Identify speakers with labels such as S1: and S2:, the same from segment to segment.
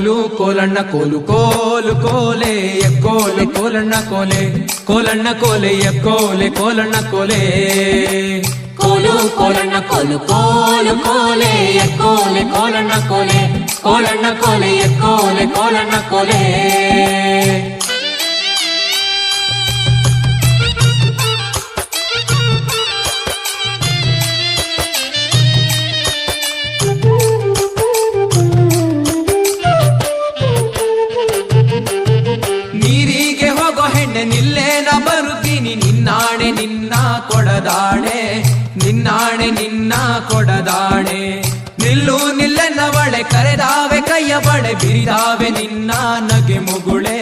S1: ಕೋಲು ಕೋಲಣ್ಣ ಕೋಲು ಕೋಲು ಕೋಲೆ ಎಕ್ಕೋಲೆ ಕೋಲಣ್ಣ ಕೋಲೆ ಕೋಲಣ್ಣ ಕೋಲೆ ಎಕ್ಕೋಲೆ ಕೋಲಣ್ಣ ಕೋಲೆ
S2: ಕೋಲು ಕೋಲಣ್ಣ ಕೋಲು ಕೋಲು ಕೋಲೆ ಎಕ್ಕೋಲೆ ಕೋಲಣ್ಣ ಕೋಲೆ ಕೋಲಣ್ಣ ಕೋಲೆ ಎಕ್ಕೋಲೆ ಕೋಲಣ್ಣ ಕೋಲೆ
S1: ನೀರಿಗೆ ಹೋಗೋ ಹೆಣ್ಣೆ ನಿಲ್ಲೇನ ಬರುತ್ತೀನಿ ನಿನ್ನಾಣೆ ನಿನ್ನ ಕೊಡದಾಣೆ ನಿನ್ನಾಣೆ ನಿನ್ನ ಕೊಡದಾಣೆ ನಿಲ್ಲು ನಿಲ್ಲೆನ್ನವಳೆ ಕರೆದಾವೆ ಕೈಯ ಬಳೆ ಬಿರಿದಾವೆ ನಿನ್ನ ನಗೆ ಮುಗುಳೆ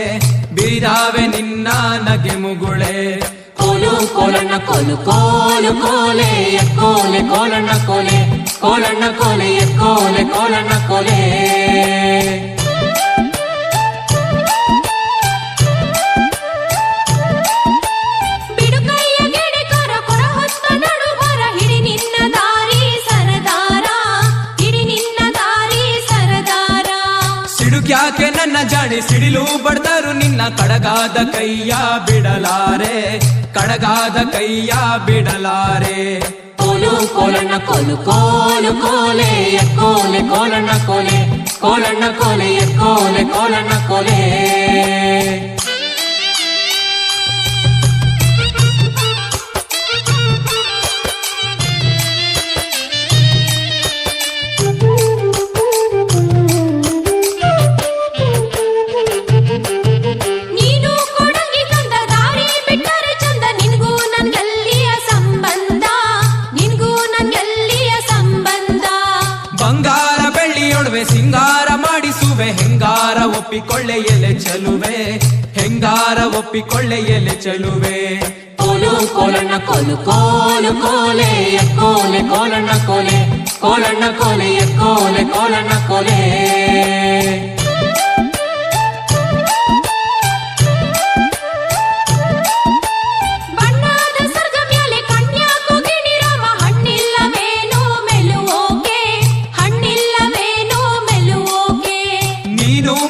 S1: ಬಿರಿದಾವೆ ನಿನ್ನ ನಗೆ ಮುಗುಳೆ
S2: ಕೋಲು ಕೋಲಣ್ಣ ಕೋಲು ಕೋಲು ಕೋಲೆ ಎಕ್ಕೋಲೆ ಕೋಲಣ್ಣ ಕೋಲೆ ಕೋಲಣ್ಣ ಕೋಲೆ ಎಕ್ಕೋಲೆ ಕೋಲಣ್ಣ ಕೋಲೆ
S1: ಯಾಕೆ ನನ್ನ ಜಾಣಿ ಸಿಡಿಲು ಬಡ್ದರು ನಿನ್ನ ಕಡಗಾದ ಕೈಯ ಬಿಡಲಾರೆ ಕಡಗಾದ ಕೈಯ ಬಿಡಲಾರೆ
S2: ಕೋಲು ಕೋಲಣ್ಣ ಕೋಲು ಕೋಲು ಕೋಲೆ ಎಕ್ಕೋಲೆ ಕೋಲಣ್ಣ ಕೋಲೆ ಕೋಲಣ್ಣ ಕೋಲೆ ಎಕ್ಕೋಲೆ ಕೋಲಣ್ಣ ಕೋಲೆ
S1: ಬಂಗಾರ ಬೆಳ್ಳಿಯೊಡವೆ ಸಿಂಗಾರ ಮಾಡಿಸುವೆ ಹೆಂಗಾರ ಒಪ್ಪಿಕೊಳ್ಳೆ ಎಲೆ ಚೆಲುವೆ ಹೆಂಗಾರ ಒಪ್ಪಿಕೊಳ್ಳೆ ಎಲೆ ಚೆಲುವೆ
S2: ಕೋಲು ಕೋಲಣ್ಣ ಕೋಲು ಕೋಲು ಕೋಲೆ ಎಕ್ಕೋಲೆ ಕೋಲಣ್ಣ ಕೋಲೆ ಕೋಲಣ್ಣ ಕೋಲೆ ಎಕ್ಕೋಲೆ ಕೋಲಣ್ಣ ಕೋಲೆ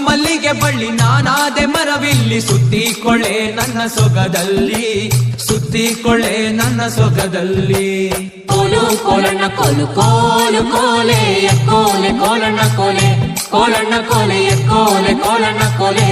S1: ಮಲ್ಲಿಗೆ ಬಳ್ಳಿ ನಾನಾದೆ ಮರವಿಲ್ಲಿ ಸುತ್ತಿಕೊಳ್ಳೆ ನನ್ನ ಸೊಗದಲ್ಲಿ ಸುತ್ತಿಕೊಳ್ಳೆ ನನ್ನ ಸೊಗದಲ್ಲಿ
S2: ಕೋಲು ಕೋಲಣ್ಣ ಕೋಲು ಕೋಲು ಕೋಲೆ ಎಕ್ಕೋಲೆ ಕೋಲಣ್ಣ ಕೋಲೆ ಕೋಲಣ್ಣ ಕೋಲೆ ಎಕ್ಕೋಲೆ ಕೋಲಣ್ಣ ಕೋಲೆ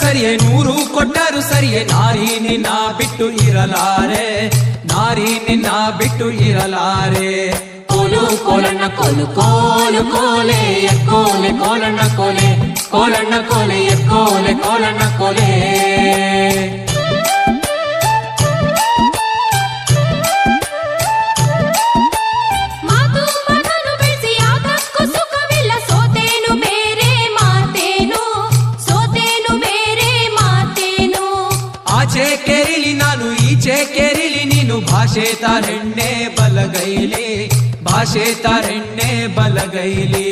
S1: ಸರಿಯೇ ನೂರು ಕೊಟ್ಟರು ಸರಿಯೇ ನಾರಿ ನಿನ್ನ ಬಿಟ್ಟು ಇರಲಾರೆ ನಾರಿ ನಿನ್ನ ಬಿಟ್ಟು ಇರಲಾರೆ
S2: ಕೋಲು ಕೋಲಣ್ಣ ಕೋಲು ಕೋಲು ಕೋಲೆ ಎಕ್ಕೋಲೆ ಕೋಲಣ್ಣ ಕೋಲೆ ಕೋಲಣ್ಣ ಕೋಲೆ ಎಕ್ಕೋಲೆ ಕೋಲಣ್ಣ ಕೋಲೆ
S1: ಆಚೆ ಕೇರಿಲಿ ನಾನು ಈಚೆ ಕೇರಿಲಿ ನೀನು ಭಾಷೆ ತಾರೆಣ್ಣೆ ಬಲಗೈಲಿ ಭಾಷೆ ತಾರೆಣ್ಣೆ ಬಲಗೈಲಿ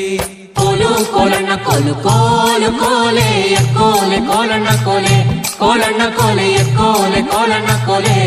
S2: ಕೋಲು ಕೋಲಣ್ಣ ಕೋಲು ಕೋಲು ಕೋಲೆ ಎಕ್ಕೋಲೆ ಕೋಲಣ್ಣ ಕೋಲೆ ಕೋಲಣ್ಣ ಕೋಲೆ ಎಕ್ಕೋಲೆ ಕೋಲಣ್ಣ ಕೋಲೆ